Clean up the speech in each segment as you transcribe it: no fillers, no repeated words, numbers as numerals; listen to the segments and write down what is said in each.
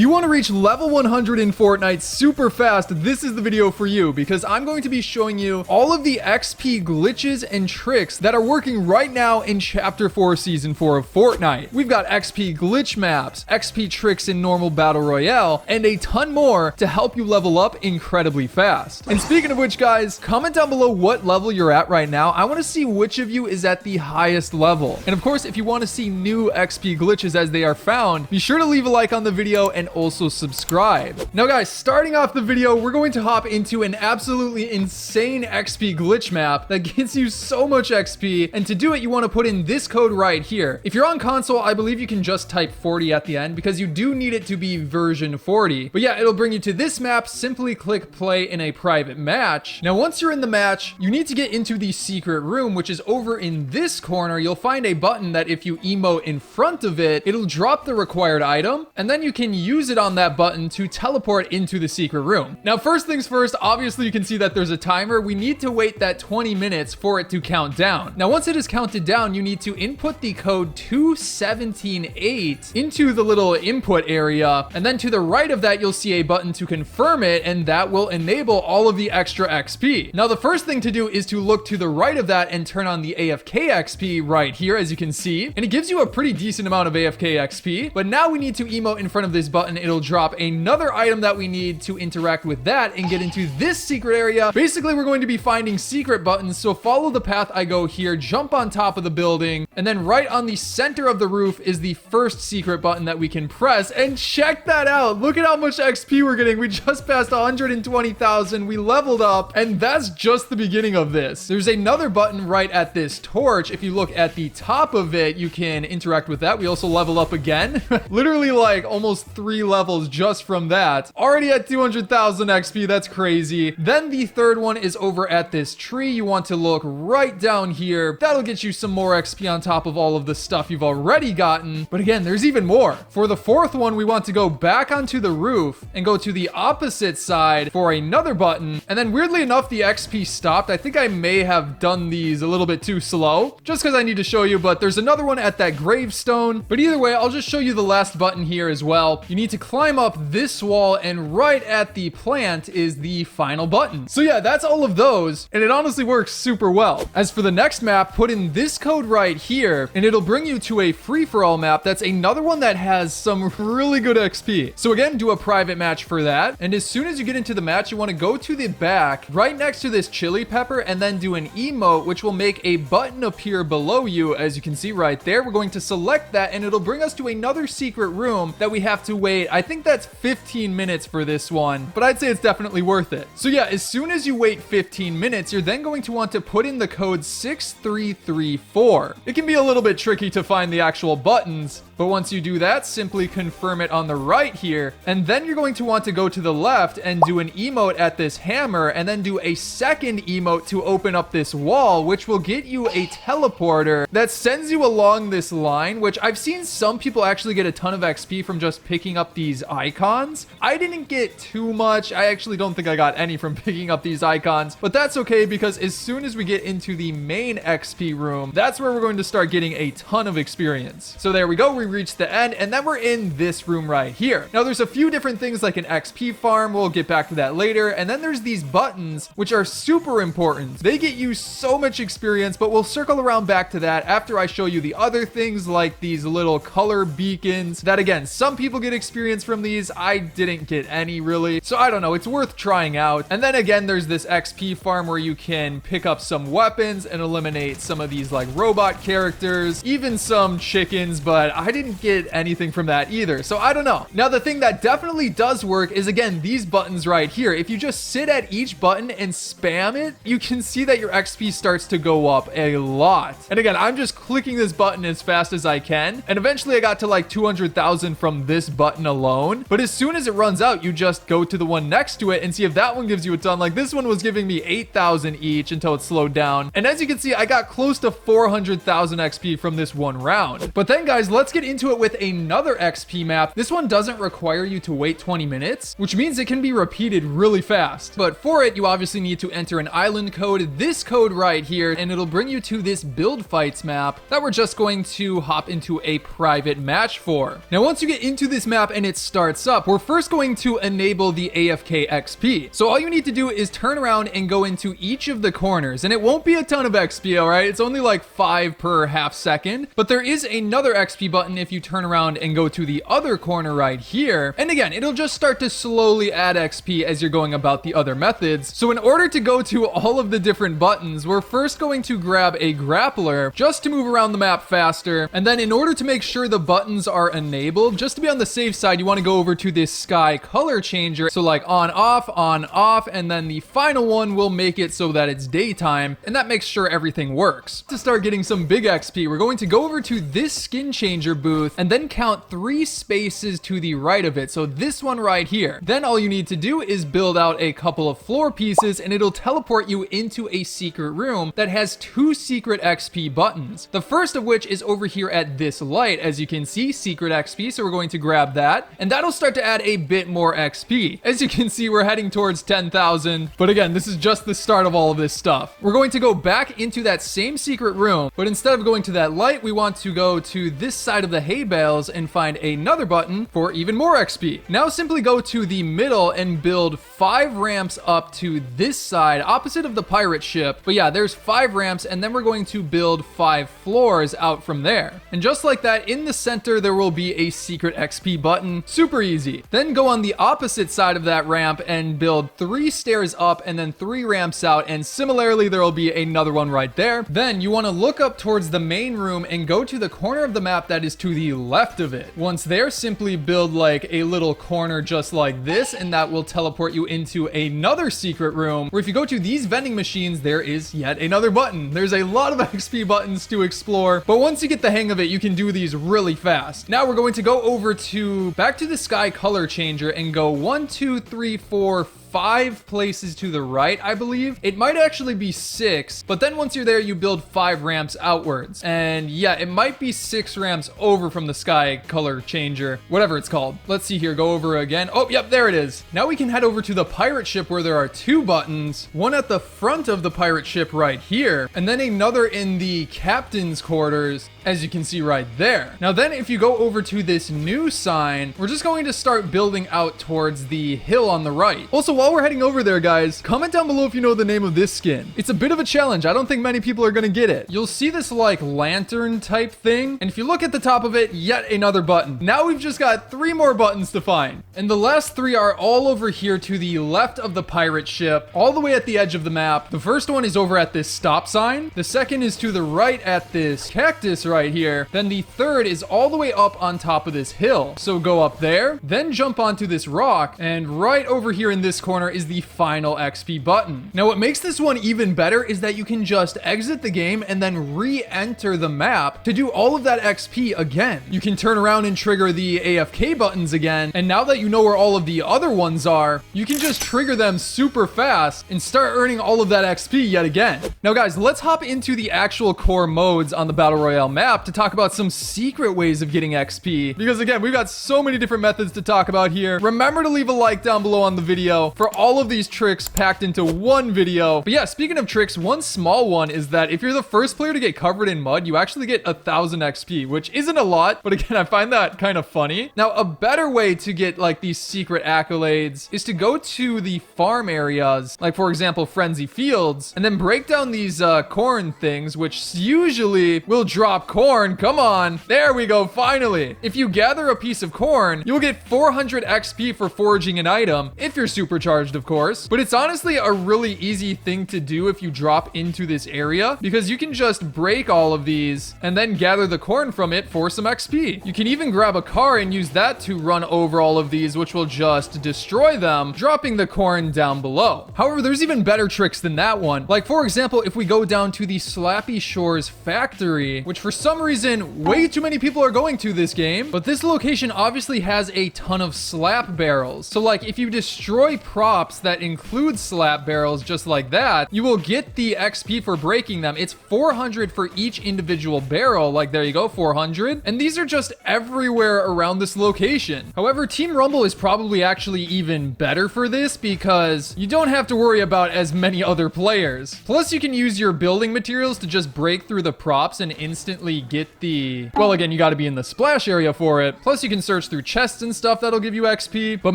you want to reach level 100 in Fortnite super fast, this is the video for you, because I'm going to be showing you all of the XP glitches and tricks that are working right now in Chapter 4 Season 4 of Fortnite. We've got XP glitch maps, XP tricks in normal Battle Royale, and a ton more to help you level up incredibly fast. And speaking of which, guys, comment down below what level you're at right now. I want to see which of you is at the highest level. And of course, if you want to see new XP glitches as they are found, be sure to leave a like on the video and also subscribe. Now guys, starting off the video, we're going to hop into an absolutely insane XP glitch map that gets you so much XP, and to do it you want to put in this code right here. If you're on console, I believe you can just type 40 at the end because you do need it to be version 40. But yeah, it'll bring you to this map. Simply click play in a private match. Now once you're in the match, you need to get into the secret room, which is over in this corner. You'll find a button that if you emote in front of it, it'll drop the required item, and then you can use it on that button to teleport into the secret room. Now, first things first, obviously you can see that there's a timer. We need to wait that 20 minutes for it to count down. Now, once it is counted down, you need to input the code 2178 into the little input area, and then to the right of that, you'll see a button to confirm it, and that will enable all of the extra XP. Now, the first thing to do is to look to the right of that and turn on the AFK XP right here, as you can see, and it gives you a pretty decent amount of AFK XP. But now we need to emote in front of this button. It'll drop another item that we need to interact with that and get into this secret area. Basically, we're going to be finding secret buttons, so follow the path I go here, jump on top of the building, and then right on the center of the roof is the first secret button that we can press. And check that out, look at how much XP we're getting. We just passed 120,000, we leveled up, and that's just the beginning of this. There's another button right at this torch. If you look at the top of it, you can interact with that. We also level up again. Literally like almost 3 levels just from that. Already at 200,000 XP, that's crazy. Then the third one is over at this tree. You want to look right down here. That'll get you some more XP on top of all of the stuff you've already gotten. But again, there's even more. For the fourth one, we want to go back onto the roof and go to the opposite side for another button. And then weirdly enough, the XP stopped. I think I may have done these a little bit too slow, just because I need to show you, but there's another one at that gravestone. But either way, I'll just show you the last button here as well. You need to climb up this wall, and right at the plant is the final button. So yeah, that's all of those, and it honestly works super well. As for the next map, put in this code right here, and it'll bring you to a free-for-all map. That's another one that has some really good XP. So again, do a private match for that, and as soon as you get into the match, you want to go to the back, right next to this chili pepper, and then do an emote, which will make a button appear below you, as you can see right there. We're going to select that, and it'll bring us to another secret room that we have to wait. I think that's 15 minutes for this one, but I'd say it's definitely worth it. So yeah, as soon as you wait 15 minutes, you're then going to want to put in the code 6334. It can be a little bit tricky to find the actual buttons, but once you do that, simply confirm it on the right here, and then you're going to want to go to the left and do an emote at this hammer, and then do a second emote to open up this wall, which will get you a teleporter that sends you along this line, which I've seen some people actually get a ton of XP from just picking up these icons. I didn't get too much. I actually don't think I got any from picking up these icons, but that's okay, because as soon as we get into the main XP room, that's where we're going to start getting a ton of experience. So there we go, we reached the end, and then we're in this room right here. Now there's a few different things like an XP farm. We'll get back to that later. And then there's these buttons, which are super important. They get you so much experience, but we'll circle around back to that after I show you the other things like these little color beacons that, again, some people get experience from these. I didn't get any really, so I don't know, it's worth trying out. And then again, there's this XP farm where you can pick up some weapons and eliminate some of these like robot characters, even some chickens, but I didn't get anything from that either, so I don't know. Now the thing that definitely does work is, again, these buttons right here. If you just sit at each button and spam it, you can see that your XP starts to go up a lot. And again, I'm just clicking this button as fast as I can, and eventually I got to like 200,000 from this button alone. But as soon as it runs out, you just go to the one next to it and see if that one gives you a ton. Like this one was giving me 8,000 each until it slowed down, and as you can see, I got close to 400,000 XP from this one round. But then guys, let's get into it with another XP map. This one doesn't require you to wait 20 minutes, which means it can be repeated really fast. But for it, you obviously need to enter an island code, this code right here, and it'll bring you to this build fights map that we're just going to hop into a private match for. Now, once you get into this map, map and it starts up, we're first going to enable the AFK XP. So all you need to do is turn around and go into each of the corners, and it won't be a ton of XP, all right? It's only like 5 per half second, but there is another XP button if you turn around and go to the other corner right here. And again, it'll just start to slowly add XP as you're going about the other methods. So in order to go to all of the different buttons, we're first going to grab a grappler just to move around the map faster. And then in order to make sure the buttons are enabled, just to be on the safe side, you want to go over to this sky color changer. So like on, off, and then the final one will make it so that it's daytime, and that makes sure everything works. To start getting some big XP, we're going to go over to this skin changer booth and then count 3 spaces to the right of it. So this one right here. Then all you need to do is build out a couple of floor pieces and it'll teleport you into a secret room that has 2 secret XP buttons. The first of which is over here at this light. As you can see, secret XP. So we're going to grab that and that'll start to add a bit more XP. As you can see, we're heading towards 10,000. But again, this is just the start of all of this stuff. We're going to go back into that same secret room, but instead of going to that light, we want to go to this side of the hay bales and find another button for even more XP. Now simply go to the middle and build 5 ramps up to this side, opposite of the pirate ship. But yeah, there's 5 ramps, and then we're going to build 5 floors out from there. And just like that, in the center, there will be a secret XP button. Super easy. Then go on the opposite side of that ramp and build 3 stairs up and then 3 ramps out, and similarly, there will be another one right there. Then you want to look up towards the main room and go to the corner of the map that is to the left of it. Once there, simply build like a little corner just like this, and that will teleport you into another secret room where if you go to these vending machines, there is yet another button. There's a lot of XP buttons to explore, but once you get the hang of it, you can do these really fast. Now we're going to go over to back to the sky color changer and go 1, 2, 3, 4, 5 places to the right, I believe. It might actually be 6, but then once you're there, you build 5 ramps outwards. And yeah, it might be 6 ramps over from the sky color changer, whatever it's called. Let's see here, go over again. Oh, yep, there it is. Now we can head over to the pirate ship where there are 2 buttons, one at the front of the pirate ship right here, and then another in the captain's quarters, as you can see right there. Now then, if you go over to this new sign, we're just going to start building out towards the hill on the right. Also, while we're heading over there, guys, comment down below if you know the name of this skin. It's a bit of a challenge. I don't think many people are gonna get it. You'll see this like lantern type thing, and if you look at the top of it, yet another button. Now we've just got 3 more buttons to find, and the last 3 are all over here to the left of the pirate ship, all the way at the edge of the map. The first one is over at this stop sign. The second is to the right at this cactus right here. Then the third is all the way up on top of this hill. So go up there, then jump onto this rock, and right over here in this corner is the final XP button. Now what makes this one even better is that you can just exit the game and then re-enter the map to do all of that XP again. You can turn around and trigger the AFK buttons again, and now that you know where all of the other ones are, you can just trigger them super fast and start earning all of that XP yet again. Now guys, let's hop into the actual core modes on the Battle Royale map to talk about some secret ways of getting XP, because again, we've got so many different methods to talk about here. Remember to leave a like down below on the video for all of these tricks packed into one video. But yeah, speaking of tricks, one small one is that if you're the first player to get covered in mud, you actually get 1,000 XP, which isn't a lot, but again, I find that kind of funny. Now, a better way to get like these secret accolades is to go to the farm areas, like for example, Frenzy Fields, and then break down these corn things, which usually will drop corn. Come on, there we go, finally. If you gather a piece of corn, you'll get 400 XP for foraging an item, if you're supercharged, of course. But it's honestly a really easy thing to do if you drop into this area, because you can just break all of these and then gather the corn from it for some XP. You can even grab a car and use that to run over all of these, which will just destroy them, dropping the corn down below. However, there's even better tricks than that one. Like for example, if we go down to the Slappy Shores factory, which for some reason, way too many people are going to this game, but this location obviously has a ton of slap barrels. So like if you destroy props that include slap barrels just like that, you will get the XP for breaking them. It's 400 for each individual barrel. Like, there you go, 400. And these are just everywhere around this location. However, Team Rumble is probably actually even better for this because you don't have to worry about as many other players. Plus, you can use your building materials to just break through the props and instantly get the... Well, again, you got to be in the splash area for it. Plus, you can search through chests and stuff that'll give you XP. But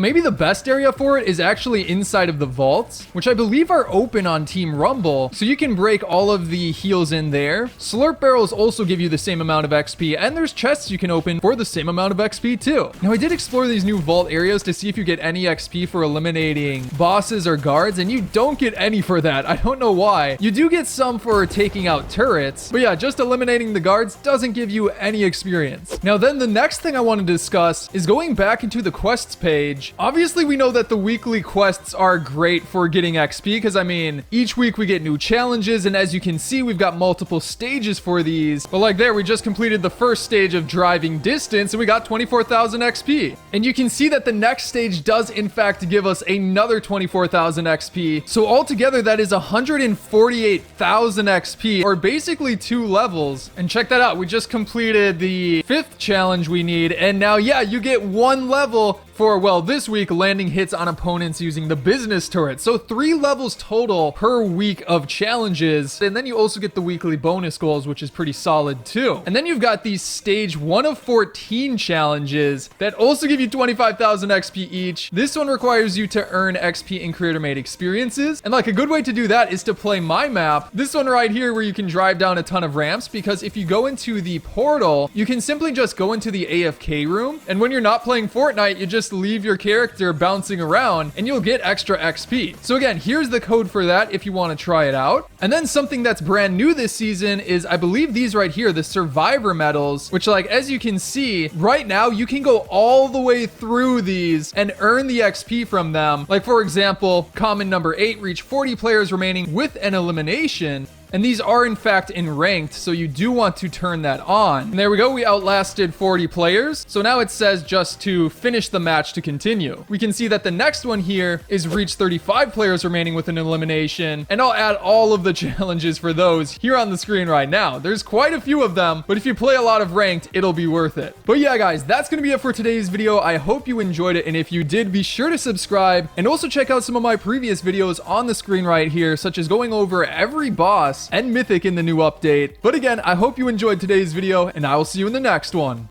maybe the best area for it is actually inside of the vaults, which I believe are open on Team Rumble. So you can break all of the heals in there. Slurp barrels also give you the same amount of XP, and there's chests you can open for the same amount of XP too. Now, I did explore these new vault areas to see if you get any XP for eliminating bosses or guards, and you don't get any for that. I don't know why. You do get some for taking out turrets, but yeah, just eliminating the guards doesn't give you any experience. Now then, the next thing I want to discuss is going back into the quests page. Obviously, we know that the weekly quests are great for getting XP because, I mean, each week we get new challenges, and as you can see, we've got multiple stages for these. But like there, we just completed the first stage of driving distance, and we got 24,000 XP. And you can see that the next stage does, in fact, give us another 24,000 XP. So altogether, that is 148,000 XP, or basically 2 levels. And check that out. We just completed the 5th challenge we need, and now, yeah, you get 1 level for, well, this week, landing hits on opponents using the business turret. So 3 levels total per week of challenges. And then you also get the weekly bonus goals, which is pretty solid too. And then you've got these stage 1 of 14 challenges that also give you 25,000 XP each. This one requires you to earn XP in creator made experiences. And like, a good way to do that is to play my map. This one right here, where you can drive down a ton of ramps, because if you go into the portal, you can simply just go into the AFK room. And when you're not playing Fortnite, you just leave your character bouncing around and you'll get extra XP. So again, here's the code for that if you want to try it out. And then something that's brand new this season is, I believe, these right here, the survivor medals, which, like, as you can see right now, you can go all the way through these and earn the XP from them. Like, for example, common number 8, reach 40 players remaining with an elimination. And these are, in fact, in ranked, so you do want to turn that on. And there we go. We outlasted 40 players. So now it says just to finish the match to continue. We can see that the next one here is reach 35 players remaining with an elimination. And I'll add all of the challenges for those here on the screen right now. There's quite a few of them, but if you play a lot of ranked, it'll be worth it. But yeah, guys, that's going to be it for today's video. I hope you enjoyed it. And if you did, be sure to subscribe and also check out some of my previous videos on the screen right here, such as going over every boss and mythic in the new update. But again, I hope you enjoyed today's video, and I will see you in the next one.